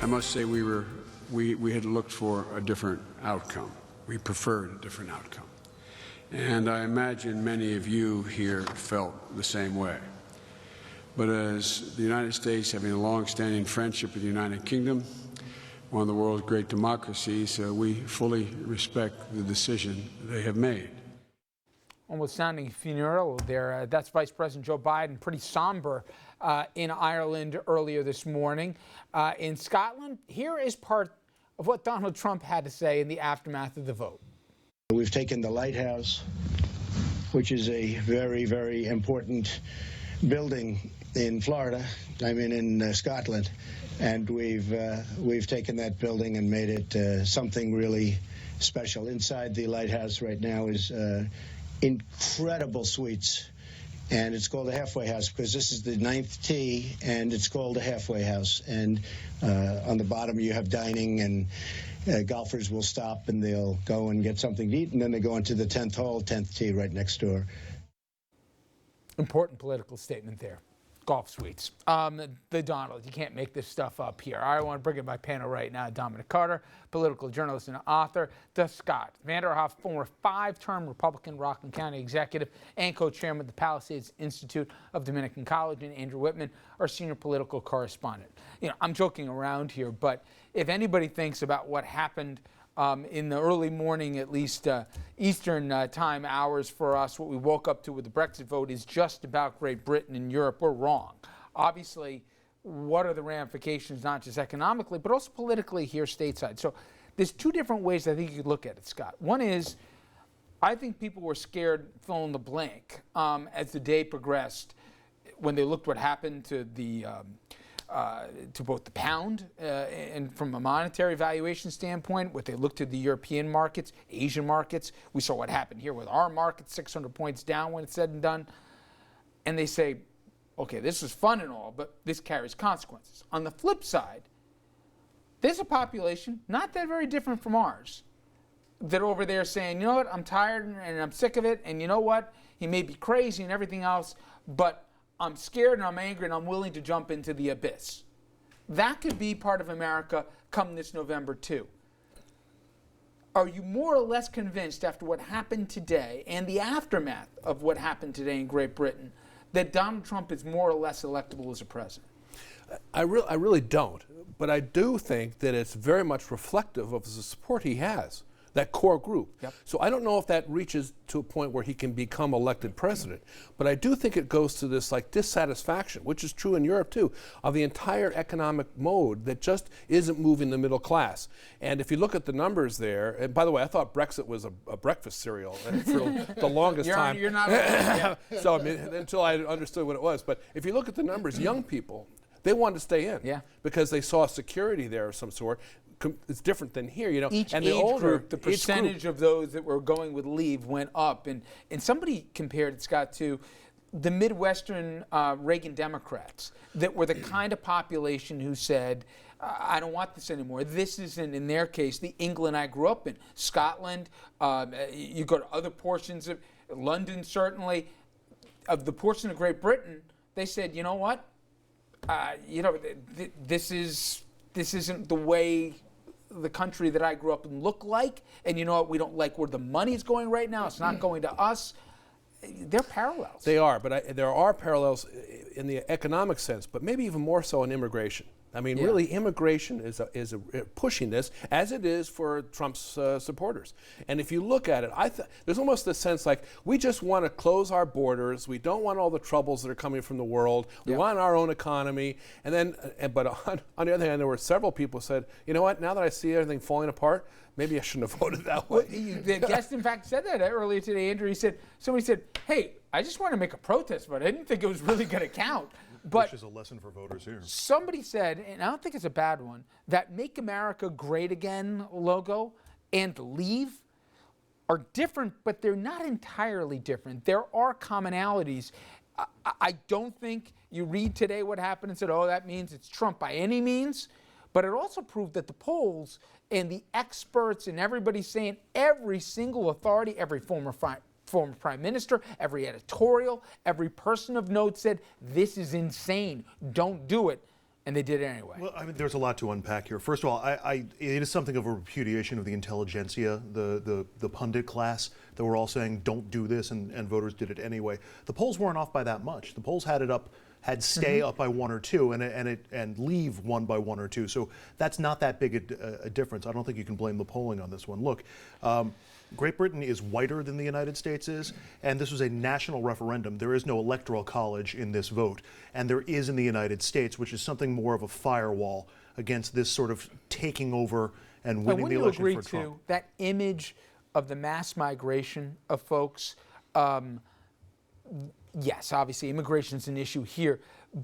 I must say we had looked for a different outcome. We preferred a different outcome. And I imagine many of you here felt the same way. But as the United States, having a long-standing friendship with the United Kingdom, one of the world's great democracies, we fully respect the decision they have made. Almost sounding funereal there. That's Vice President Joe Biden, pretty somber in Ireland earlier this morning. In Scotland, here is part of what Donald Trump had to say in the aftermath of the vote. We've taken the lighthouse, which is a very, very important building in Florida, in Scotland, and we've taken that building and made it something really special. Inside the lighthouse right now is incredible suites, and it's called a halfway house because this is the 9th tee, and it's called a halfway house. And on the bottom you have dining, and golfers will stop and they'll go and get something to eat, and then they go into the 10th hole, 10th tee right next door. Important political statement there. Golf suites. The Donald, you can't make this stuff up here. I want to bring in my panel right now. Dominic Carter, political journalist and author. Doug Scott, Vanderhoff, former 5-term Republican Rockland County executive and co-chairman of the Palisades Institute of Dominican College, and Andrew Whitman, our senior political correspondent. I'm joking around here, but if anybody thinks about what happened in the early morning, at least Eastern time hours for us, what we woke up to with the Brexit vote is just about Great Britain and Europe, we're wrong. Obviously, what are the ramifications, not just economically, but also politically here stateside? So there's two different ways I think you could look at it, Scott. One is, I think people were scared, fill in the blank, as the day progressed, when they looked what happened to the to both the pound and from a monetary valuation standpoint, what they looked to the European markets, Asian markets. We saw what happened here with our market, 600 points down when it's said and done. And they say, okay, this is fun and all, but this carries consequences. On the flip side, there's a population, not that very different from ours, that are over there saying, you know what, I'm tired and I'm sick of it, and you know what, he may be crazy and everything else, but I'm scared and I'm angry and I'm willing to jump into the abyss. That could be part of America come this November too. Are you more or less convinced after what happened today and the aftermath of what happened today in Great Britain that Donald Trump is more or less electable as a president? I really don't, but I do think that it's very much reflective of the support he has, that core group. Yep. So I don't know if that reaches to a point where he can become elected president, but I do think it goes to this dissatisfaction, which is true in Europe too, of the entire economic mode that just isn't moving the middle class. And if you look at the numbers there, and by the way, I thought Brexit was a breakfast cereal for the longest time. You're not So until I understood what it was. But if you look at the numbers, young people, they wanted to stay in because they saw security there of some sort. It's different than here, Each and age the older group, the percentage of those that were going with leave went up, and somebody compared it, Scott, to the Midwestern Reagan Democrats that were the kind of population who said, I don't want this anymore. This isn't, in their case, the England I grew up in. Scotland, you go to other portions of London, certainly, of the portion of Great Britain, they said, you know what, this isn't the way the country that I grew up in looked like, and you know what, we don't like where the money's going right now. It's not going to us. They're parallels. They are, but there are parallels in the economic sense, but maybe even more so in immigration. I mean, really, immigration is pushing this, as it is for Trump's supporters. And if you look at it, there's almost this sense like we just want to close our borders. We don't want all the troubles that are coming from the world. We want our own economy. And then, but on the other hand, there were several people who said, you know what? Now that I see everything falling apart, maybe I shouldn't have voted that way. Well, the guest, in fact, said that earlier today, Andrew. Somebody said, hey, I just want to make a protest, but I didn't think it was really going to count. Which is a lesson for voters here. Somebody said, and I don't think it's a bad one, that Make America Great Again logo and Leave are different, but they're not entirely different. There are commonalities. I don't think you read today what happened and said, oh, that means it's Trump by any means. But it also proved that the polls and the experts and everybody saying every single authority, every former prime minister, every editorial, every person of note said, this is insane, don't do it. and they did it anyway. Well, I mean, there's a lot to unpack here. First of all, it is something of a repudiation of the intelligentsia, the pundit class, that were all saying, don't do this, and voters did it anyway. The polls weren't off by that much. The polls had stay up by 1 or 2 and leave 1 by 1 or 2. So that's not that big a difference. I don't think you can blame the polling on this one. Look, Great Britain is whiter than the United States is, and this was a national referendum. There is no electoral college in this vote, and there is in the United States, which is something more of a firewall against this sort of taking over and winning the election for Trump. Would you agree to that image of the mass migration of folks? Yes, obviously immigration is an issue here,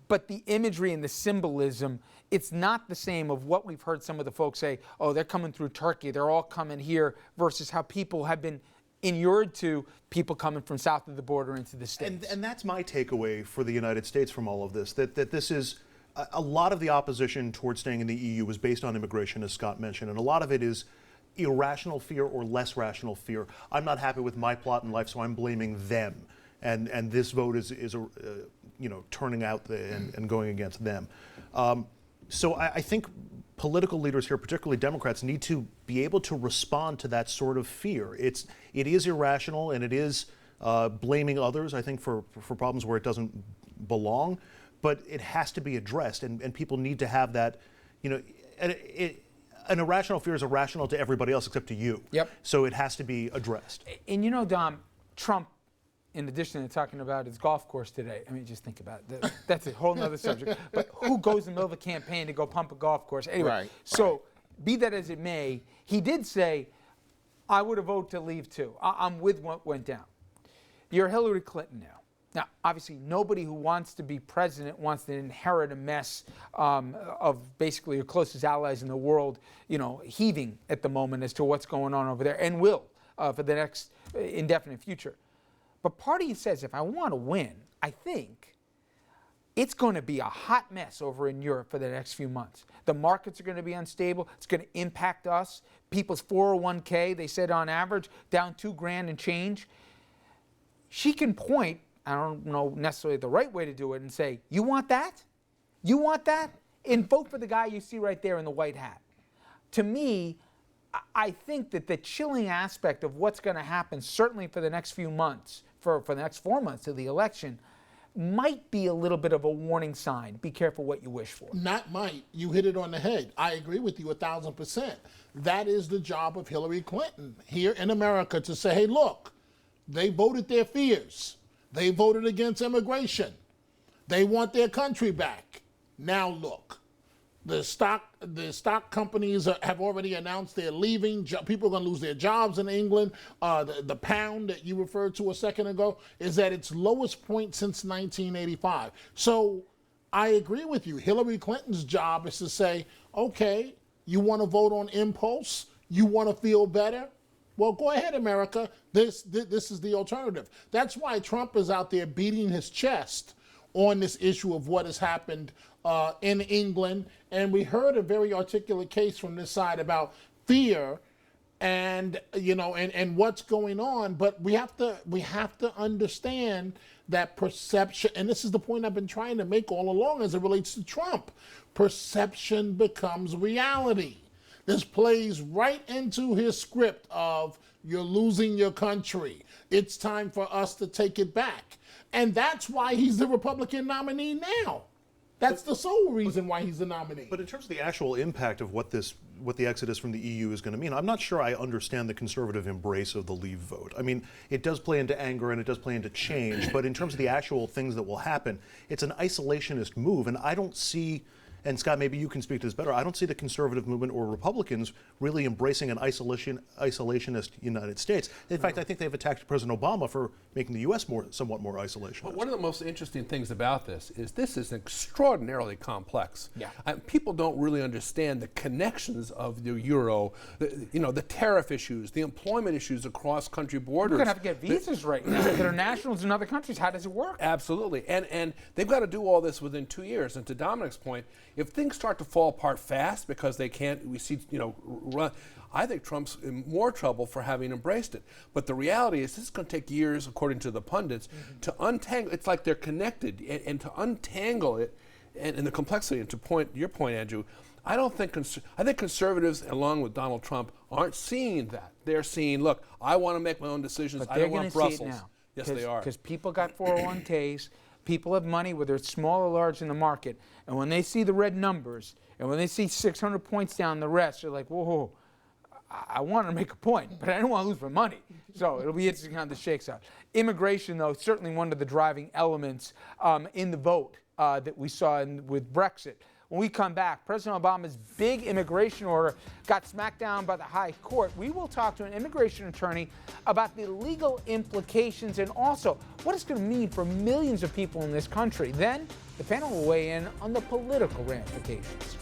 but the imagery and the symbolism, it's not the same of what we've heard some of the folks say, oh, they're coming through Turkey, they're all coming here, versus how people have been inured to people coming from south of the border into the States. And that's my takeaway for the United States from all of this, that this is a lot of the opposition towards staying in the EU was based on immigration, as Scott mentioned, and a lot of it is irrational fear or less rational fear. I'm not happy with my plot in life, so I'm blaming them. And this vote is turning out and going against them. So I think political leaders here, particularly Democrats, need to be able to respond to that sort of fear. It is irrational, and it is blaming others, I think, for problems where it doesn't belong. But it has to be addressed, and people need to have that. An irrational fear is irrational to everybody else except to you. Yep. So it has to be addressed. And Dom, Trump, in addition to talking about his golf course today, I mean, just think about it. That's a whole other subject. But who goes in the middle of a campaign to go pump a golf course? Anyway, be that as it may, he did say, I would have voted to leave too. I'm with what went down. You're Hillary Clinton now. Now, obviously, nobody who wants to be president wants to inherit a mess of basically your closest allies in the world, heaving at the moment as to what's going on over there, and will for the next indefinite future. But part of you says, if I want to win, I think it's going to be a hot mess over in Europe for the next few months. The markets are going to be unstable. It's going to impact us. People's 401k, they said on average, down $2,000 and change. She can point, I don't know necessarily the right way to do it, and say, you want that? You want that? And vote for the guy you see right there in the white hat. To me, I think that the chilling aspect of what's going to happen, certainly for the next few months, for the next 4 months of the election, might be a little bit of a warning sign. Be careful what you wish for. Not might. You hit it on the head. I agree with you 1,000%. That is the job of Hillary Clinton here in America, to say, hey, look, they voted their fears. They voted against immigration. They want their country back. Now look. The stock companies have already announced they're leaving. People are going to lose their jobs in England. The pound that you referred to a second ago is at its lowest point since 1985. So I agree with you. Hillary Clinton's job is to say, okay, you want to vote on impulse? You want to feel better? Well, go ahead, America. This is the alternative. That's why Trump is out there beating his chest on this issue of what has happened in England. And we heard a very articulate case from this side about fear and what's going on. But we have to understand that perception, and this is the point I've been trying to make all along as it relates to Trump. Perception becomes reality. This plays right into his script of you're losing your country. It's time for us to take it back. And that's why he's the Republican nominee now. That's the sole reason why he's the nominee. But in terms of the actual impact of what the exodus from the EU is going to mean, I'm not sure I understand the conservative embrace of the leave vote. I mean, it does play into anger and it does play into change, but in terms of the actual things that will happen, it's an isolationist move, and I don't see, and Scott, maybe you can speak to this better, I don't see the conservative movement or Republicans really embracing an isolationist United States. In fact, I think they've attacked President Obama for making the U.S. somewhat more isolationist. But one of the most interesting things about this is extraordinarily complex. Yeah. People don't really understand the connections of the euro, the tariff issues, the employment issues across country borders. We're going to have to get visas right now that are nationals in other countries. How does it work? Absolutely. And they've got to do all this within 2 years. And to Dominic's point, if things start to fall apart fast because they can't, we see, run, I think Trump's in more trouble for having embraced it. But the reality is this is going to take years, according to the pundits, to untangle. It's like they're connected, and to untangle it and the complexity. And to your point, Andrew, I think conservatives, along with Donald Trump, aren't seeing that. They're seeing, look, I want to make my own decisions. But I don't want Brussels. See it now. Yes, they are. Because people got 401ks, people have money, whether it's small or large in the market, and when they see the red numbers, and when they see 600 points down the rest, they're like, whoa, I want to make a point, but I don't want to lose my money. So it'll be interesting how this shakes out. Immigration, though, certainly one of the driving elements in the vote that we saw with Brexit. When we come back, President Obama's big immigration order got smacked down by the High Court. We will talk to an immigration attorney about the legal implications and also what it's going to mean for millions of people in this country. Then the panel will weigh in on the political ramifications.